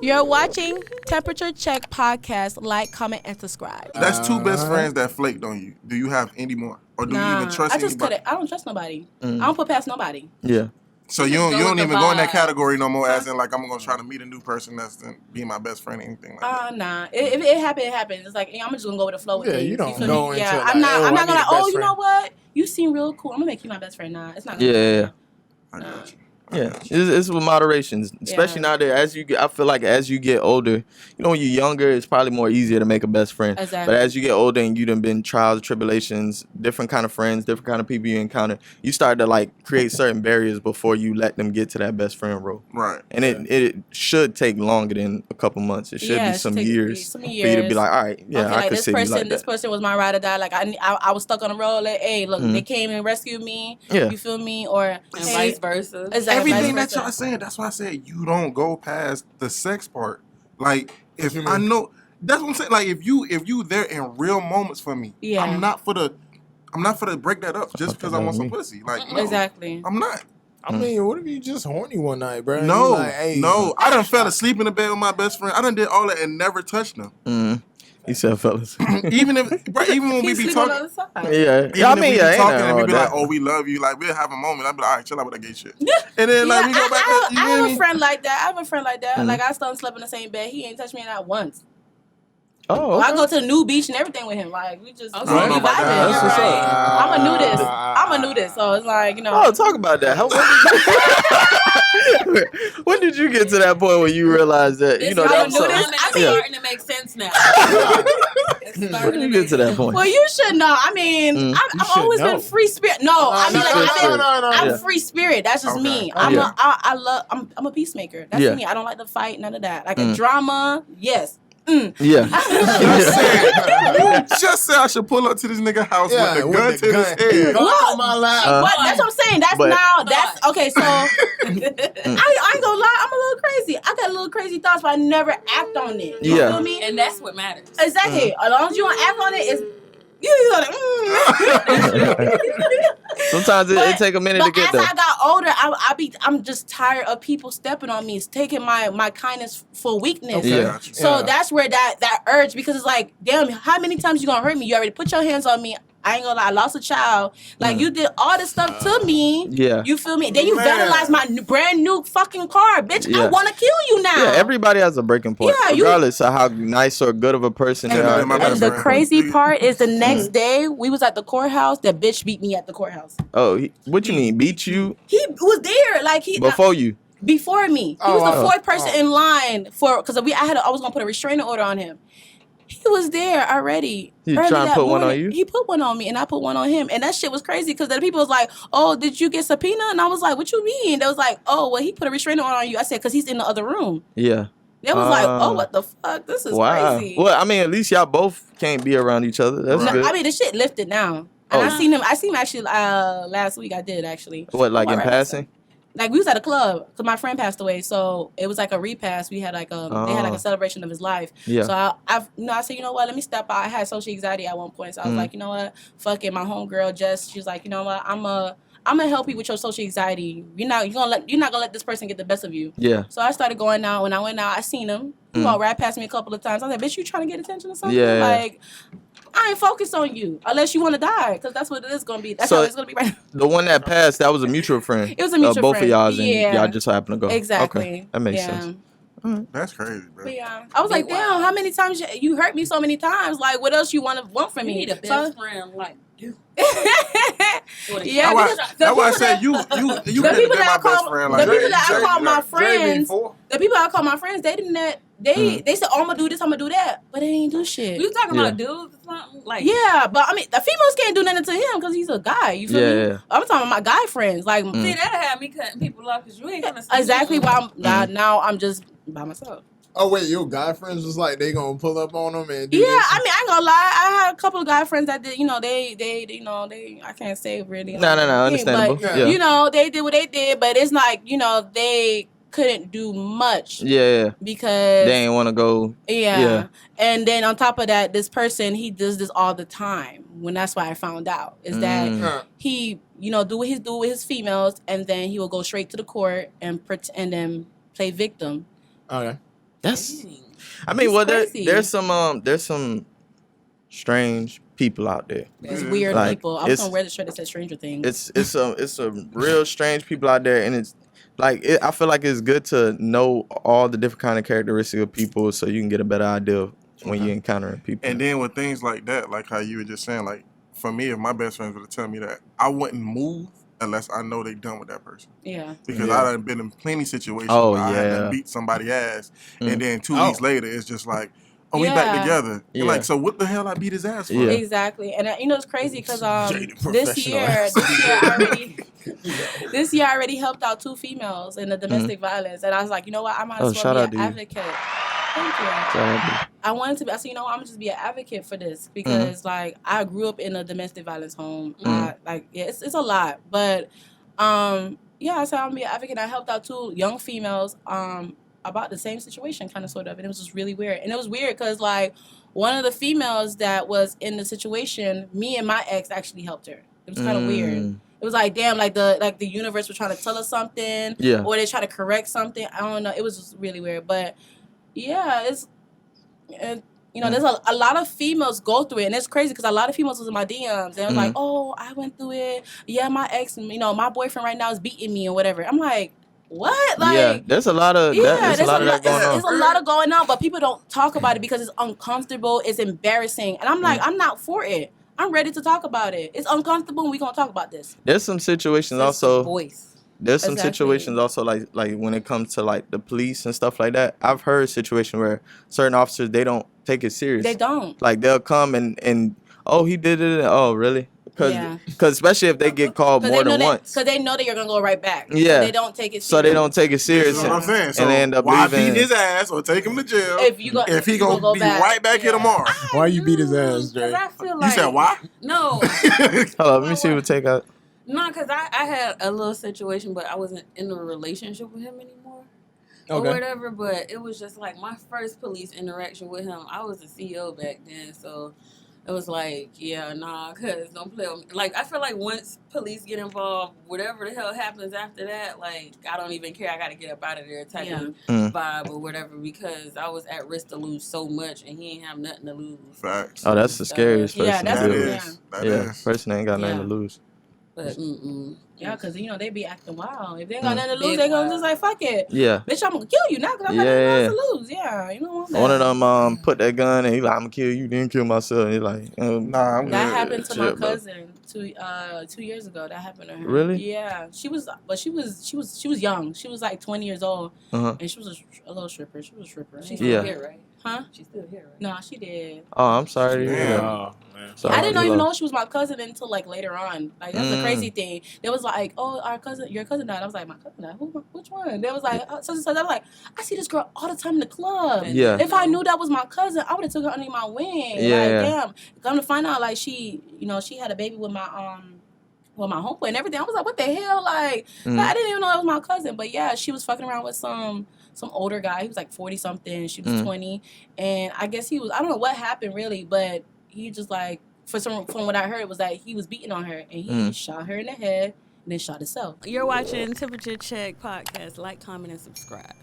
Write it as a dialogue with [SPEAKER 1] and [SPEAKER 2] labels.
[SPEAKER 1] You're watching Temperature Check Podcast. Like, comment, and subscribe.
[SPEAKER 2] That's two best friends that flaked on you. Do you have any more? Or do you even trust anybody?
[SPEAKER 1] I don't trust nobody. I don't put past nobody.
[SPEAKER 3] Yeah.
[SPEAKER 2] So you don't even go in that category no more, as in like I'm gonna try to meet a new person that's gonna be my best friend or anything like that.
[SPEAKER 1] Nah. If it happened, it happened. It's like I'm just gonna go with the flow with things.
[SPEAKER 4] You don't go into like,
[SPEAKER 1] I'm not gonna like, you know what? You seem real cool. I'm gonna make you my best friend. Nah, it's not.
[SPEAKER 3] Yeah.
[SPEAKER 2] I got you.
[SPEAKER 3] Yeah, it's with moderation, especially nowadays. I feel like as you get older, you know, when you're younger, it's probably more easier to make a best friend.
[SPEAKER 1] Exactly.
[SPEAKER 3] But as you get older and you done been trials, tribulations, different kind of friends, different kind of people you encounter, you start to like create certain barriers before you let them get to that best friend role.
[SPEAKER 2] Right.
[SPEAKER 3] And it should take longer than a couple months. It should be some years for you to be like, all right, I
[SPEAKER 1] like
[SPEAKER 3] could
[SPEAKER 1] this
[SPEAKER 3] see
[SPEAKER 1] person.
[SPEAKER 3] like
[SPEAKER 1] this person was my ride or die. Like I was stuck on the road. Like, hey, look, they came and rescued me.
[SPEAKER 3] Yeah.
[SPEAKER 1] You feel me? Or
[SPEAKER 5] vice versa.
[SPEAKER 1] Exactly.
[SPEAKER 2] Everything that y'all saying, that's why I said you don't go past the sex part. Like if I know, that's what I'm saying. Like if you there in real moments for me, I'm not for the break that up just because I want some pussy. Like no,
[SPEAKER 1] exactly.
[SPEAKER 2] I'm not.
[SPEAKER 4] I mean, what if you just horny one night, bro?
[SPEAKER 2] No,
[SPEAKER 4] like, hey,
[SPEAKER 2] no. I done fell asleep in the bed with my best friend. I done did all that and never touched them.
[SPEAKER 3] He said, fellas.
[SPEAKER 2] even when we be talking,
[SPEAKER 3] I mean,
[SPEAKER 2] we be talking and we be
[SPEAKER 3] that.
[SPEAKER 2] like, oh, we love you. Like we'll have a moment. I'll be like, all right, chill out with that gay shit. And then like we go back.
[SPEAKER 1] I have a friend like that. Like I still slept in the same bed. He ain't touched me not once.
[SPEAKER 3] Oh, okay.
[SPEAKER 1] I go to the new beach and everything with him. Like we just
[SPEAKER 2] I don't know about that.
[SPEAKER 3] That's what's up.
[SPEAKER 1] I'm a nudist, so it's like, you know.
[SPEAKER 3] Oh, talk about that. When did you get to that point where you realized that
[SPEAKER 5] It's
[SPEAKER 3] that's
[SPEAKER 5] starting to make sense now.
[SPEAKER 3] When did you get to that point?
[SPEAKER 1] Well, you should know. I mean, I've always been free spirit. No, I'm free spirit. That's just me. I'm a peacemaker. That's me. I don't like to fight. None of that. Like a drama, yes.
[SPEAKER 3] Yeah.
[SPEAKER 2] You just said I should pull up to this nigga house with the gun to his head.
[SPEAKER 1] Look, but that's what I'm saying. That's okay. So I ain't gonna lie. I'm a little crazy. I got a little crazy thoughts, but I never act on it. You feel me?
[SPEAKER 5] And that's what matters.
[SPEAKER 1] Exactly. As long as you don't act on it, it's
[SPEAKER 3] Sometimes it take a minute to get there.
[SPEAKER 1] As I got older, I'm just tired of people stepping on me. It's taking my kindness for weakness.
[SPEAKER 2] Okay. Yeah.
[SPEAKER 1] So that's where that urge, because it's like, damn, how many times you gonna hurt me? You already put your hands on me. I ain't gonna lie, I lost a child. Like, you did all this stuff to me.
[SPEAKER 3] Yeah.
[SPEAKER 1] You feel me? Then you vandalized my brand new fucking car. Bitch, I want to kill you now.
[SPEAKER 3] Yeah, everybody has a breaking point.
[SPEAKER 1] Yeah,
[SPEAKER 3] regardless of how nice or good of a person they are.
[SPEAKER 1] And the crazy part is the next day, we was at the courthouse. That bitch beat me at the courthouse.
[SPEAKER 3] Oh, what you mean? Beat you?
[SPEAKER 1] He was there. Like,
[SPEAKER 3] before you?
[SPEAKER 1] Before me. He was the fourth person in line because I was going to put a restraining order on him. He was there already.
[SPEAKER 3] He trying to put one on you?
[SPEAKER 1] He put one on me, and I put one on him. And that shit was crazy because the people was like, oh, did you get subpoena? And I was like, what you mean? They was like, oh, well, he put a restraining order on you. I said, because he's in the other room.
[SPEAKER 3] Yeah.
[SPEAKER 1] They was like, oh, what the fuck? This is crazy.
[SPEAKER 3] Well, I mean, at least y'all both can't be around each other. That's good.
[SPEAKER 1] I mean, the shit lifted now. And I seen him actually last week. I did, actually.
[SPEAKER 3] What, like in passing?
[SPEAKER 1] Like, we was at a club because my friend passed away, so it was like a repast. We had like they had like a celebration of his life. Yeah. So I said, you know what? Let me step out. I had social anxiety at one point, so I was like, you know what? Fuck it. My homegirl Jess, she was like, you know what? I'm gonna help you with your social anxiety. You're not gonna let this person get the best of you.
[SPEAKER 3] Yeah.
[SPEAKER 1] So I started going out. When I went out, I seen him. He walked right past me a couple of times. I was like, bitch, you trying to get attention or something?
[SPEAKER 3] Yeah.
[SPEAKER 1] Like, I ain't focused on you unless you want to die, because that's what it is going to be. That's how it's going to be right now.
[SPEAKER 3] The one that passed, that was a mutual friend.
[SPEAKER 1] It was a mutual friend.
[SPEAKER 3] Both of y'all, and y'all just happened to go.
[SPEAKER 1] Exactly.
[SPEAKER 3] Okay. That makes sense.
[SPEAKER 2] That's crazy, bro.
[SPEAKER 1] But yeah, I was like, damn, how many times you hurt me so many times? Like, what else you want from me?
[SPEAKER 5] You need a best friend like you.
[SPEAKER 1] Yeah,
[SPEAKER 2] that's why I said you couldn't have been my best friend. Like,
[SPEAKER 1] the people that I call my friends, they didn't that. They said, oh, I'm gonna do this, I'm gonna do that, but they ain't do shit.
[SPEAKER 5] You talking about dudes or something? Like,
[SPEAKER 1] yeah, but I mean, the females can't do nothing to him because he's a guy. You feel me? I'm talking about my guy friends. Like,
[SPEAKER 5] see, that'll have me cutting people off because you ain't gonna.
[SPEAKER 1] Exactly why now I'm just by myself.
[SPEAKER 4] Oh wait, your guy friends was like they gonna pull up on them and do
[SPEAKER 1] I mean,
[SPEAKER 4] this?
[SPEAKER 1] I ain't gonna lie. I had a couple of guy friends that did. You know, they I can't say really.
[SPEAKER 3] No, understandable.
[SPEAKER 1] But,
[SPEAKER 3] yeah.
[SPEAKER 1] you know, they did what they did, but it's like, you know, they couldn't do much.
[SPEAKER 3] Yeah.
[SPEAKER 1] Because
[SPEAKER 3] they ain't want to go.
[SPEAKER 1] Yeah. And then on top of that, this person, he does this all the time. When that's why I found out is that he, you know, do what he do with his females, and then he will go straight to the court and pretend and play victim.
[SPEAKER 4] Okay.
[SPEAKER 3] That's.
[SPEAKER 5] Dang.
[SPEAKER 3] I mean,
[SPEAKER 1] It's
[SPEAKER 3] well,
[SPEAKER 1] crazy.
[SPEAKER 3] there's some strange people out there.
[SPEAKER 1] There's weird
[SPEAKER 3] Like,
[SPEAKER 1] people. I was gonna wear the shirt that said Stranger Things.
[SPEAKER 3] It's a real strange people out there, and it's like I feel like it's good to know all the different kind of characteristics of people, so you can get a better idea of when you're encountering people.
[SPEAKER 2] And then with things like that, like how you were just saying, like for me, if my best friends were to tell me that, I wouldn't move unless I know they done with that person.
[SPEAKER 1] Yeah.
[SPEAKER 2] Because I done been in plenty situations
[SPEAKER 3] Oh,
[SPEAKER 2] where I had to
[SPEAKER 3] yeah.
[SPEAKER 2] beat somebody's ass, and then 2 weeks later, it's just like, oh, we
[SPEAKER 1] Yeah.
[SPEAKER 2] back together.
[SPEAKER 3] Yeah.
[SPEAKER 2] And like, so what the hell I beat his ass for?
[SPEAKER 3] Yeah.
[SPEAKER 1] Exactly. And you know it's crazy because
[SPEAKER 2] Jaded
[SPEAKER 1] this
[SPEAKER 2] professional
[SPEAKER 1] year
[SPEAKER 2] ass.
[SPEAKER 1] this year I already helped out 2 females in the domestic violence, and I was like, you know what, I might as
[SPEAKER 3] shout
[SPEAKER 1] well
[SPEAKER 3] out
[SPEAKER 1] be
[SPEAKER 3] to
[SPEAKER 1] an
[SPEAKER 3] you.
[SPEAKER 1] advocate. Thank you. I wanted to be. I said, you know what, I'm gonna just be an advocate for this because like I grew up in a domestic violence home. It's a lot, but yeah, I said I'm gonna be an advocate. I helped out 2 young females about the same situation, kind of sort of, and it was just really weird. And it was weird because like one of the females that was in the situation, me and my ex actually helped her. It was kind of weird. It was like, damn, like the universe was trying to tell us something, or they try to correct something. I don't know. It was just really weird, but yeah, you know, there's a lot of females go through it, and it's crazy because a lot of females was in my DMs, and it was like, oh, I went through it. Yeah, my ex, you know, my boyfriend right now is beating me or whatever. I'm like, what? Like,
[SPEAKER 3] yeah, there's a lot of that going on.
[SPEAKER 1] There's a lot of going on, but people don't talk about it because it's uncomfortable, it's embarrassing, and I'm like, I'm not for it. I'm ready to talk about it. It's uncomfortable, and we're gonna talk about this.
[SPEAKER 3] There's some situations
[SPEAKER 5] That's
[SPEAKER 3] also.
[SPEAKER 5] the voice.
[SPEAKER 3] There's some situations also like when it comes to like the police and stuff like that. I've heard situations where certain officers, they don't take it serious.
[SPEAKER 1] They don't.
[SPEAKER 3] Like they'll come and oh, he did it. Oh, really? Because especially if they get called more than once.
[SPEAKER 1] Because they know that you're gonna go right back.
[SPEAKER 3] Yeah.
[SPEAKER 1] So they don't take it serious.
[SPEAKER 3] So they don't take it serious.
[SPEAKER 2] That's what I'm saying. So
[SPEAKER 3] and they end up
[SPEAKER 2] why
[SPEAKER 3] leaving.
[SPEAKER 2] beat his ass or take him to jail
[SPEAKER 1] if
[SPEAKER 2] he gonna
[SPEAKER 1] go
[SPEAKER 2] be
[SPEAKER 1] back.
[SPEAKER 2] right back here tomorrow?
[SPEAKER 4] Why you beat his ass, Jay?
[SPEAKER 5] I feel like,
[SPEAKER 2] You said why?
[SPEAKER 5] No.
[SPEAKER 3] Hold on, let me see what take out.
[SPEAKER 5] No, because I had a little situation, but I wasn't in a relationship with him anymore. Or whatever, but it was just like my first police interaction with him. I was a CEO back then, so it was like, yeah, nah, cuz don't play with me. Like, I feel like once police get involved, whatever the hell happens after that, like, I don't even care. I got to get up out of there type of vibe or whatever, because I was at risk to lose so much, and he ain't have nothing to lose.
[SPEAKER 2] Facts.
[SPEAKER 3] Oh, that's the scariest person.
[SPEAKER 1] Yeah, that's
[SPEAKER 3] to
[SPEAKER 2] That
[SPEAKER 3] do.
[SPEAKER 2] is. That
[SPEAKER 3] Yeah,
[SPEAKER 2] is.
[SPEAKER 3] person ain't got nothing to lose.
[SPEAKER 5] But,
[SPEAKER 1] Yeah, because, you know, they be acting wild. If they ain't got nothing to lose, they gonna just like, fuck it.
[SPEAKER 3] Yeah.
[SPEAKER 1] Bitch, I'm gonna kill you now because I got nothing else to lose. Yeah, you don't want that.
[SPEAKER 3] One of them put that gun and he like, I'm gonna kill you, didn't kill myself. And he like,
[SPEAKER 2] Nah, I'm
[SPEAKER 1] that
[SPEAKER 2] good.
[SPEAKER 1] happened to my
[SPEAKER 3] Chill, bro.
[SPEAKER 1] cousin 2 years ago. That happened to her.
[SPEAKER 3] Really?
[SPEAKER 1] Yeah, she was young. She was like 20 years old, and she was a little stripper. She was a stripper.
[SPEAKER 5] she's still here, right?
[SPEAKER 1] Huh?
[SPEAKER 5] She's still here, right?
[SPEAKER 1] No, she did.
[SPEAKER 3] oh, I'm sorry to hear
[SPEAKER 2] Damn.
[SPEAKER 3] that.
[SPEAKER 4] Oh, man.
[SPEAKER 3] Sorry.
[SPEAKER 1] I didn't even know she was my cousin until like later on. Like that's the crazy thing. They was like, "Oh, your cousin died." I was like, "My cousin died? Which one?" They was like, "So." I was like, "I see this girl all the time in the club.
[SPEAKER 3] Yeah.
[SPEAKER 1] If I knew that was my cousin, I would have took her under my wing."
[SPEAKER 3] Yeah.
[SPEAKER 1] Like, damn. Come to find out, like she had a baby with my homeboy and everything. I was like, "What the hell?" Like I didn't even know that was my cousin. But yeah, she was fucking around with some older guy. He was like 40 something. She was 20, and I guess he was. I don't know what happened really, but he just like. From what I heard, was like he was beating on her and he shot her in the head and then shot himself.
[SPEAKER 5] You're watching Temperature Check Podcast. Like, comment, and subscribe.